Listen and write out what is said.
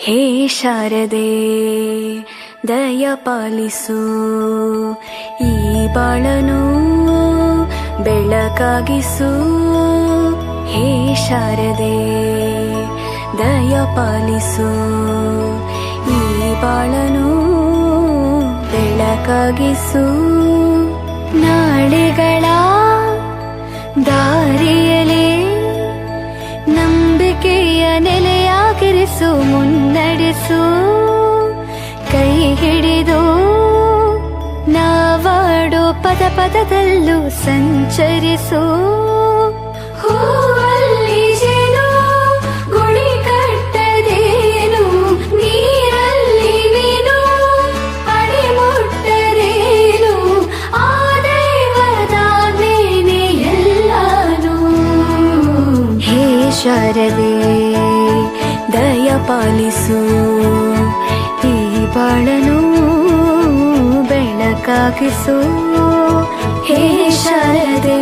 ಹೇ ಶಾರದೆ ದಯ ಪಾಲಿಸು, ಈ ಬಾಳನು ಬೆಳಕಾಗಿಸು. ಹೇ ಶಾರದೆ ದಯ ಪಾಲಿಸು, ಈ ಬಾಳನು ಬೆಳಕಾಗಿಸು. ನಾಳೆಗಳ ದಾರಿಯಲೇ ನಂಬಿಕೆಯ ನೆಲೆಯಾಗಿರಿಸು, ಮುನ್ನಡೆಸು. ಕೈ ಹಿಡಿದು ನಾವಾಡೋ ಪದ ಪದದಲ್ಲೂ ಸಂಚರಿಸು. ಹೂವಲ್ಲಿ ಜೇನು ಗುಳಿ ಕಟ್ಟದೇನು, ನೀರಲ್ಲಿ ಮೀನು ಅಡಿ ಮುಟ್ಟದೇನು, ಆ ದೈವದಾಜ್ಞೆನೇ ಎಲ್ಲಾನು. ಹೇ ಶಾರದೆ ದಯ ಪಾಲಿಸು, ಈ ಬಾಳನು ಬೆಳಕಾಗಿಸು. ಹೇ ಶಾರದೆ.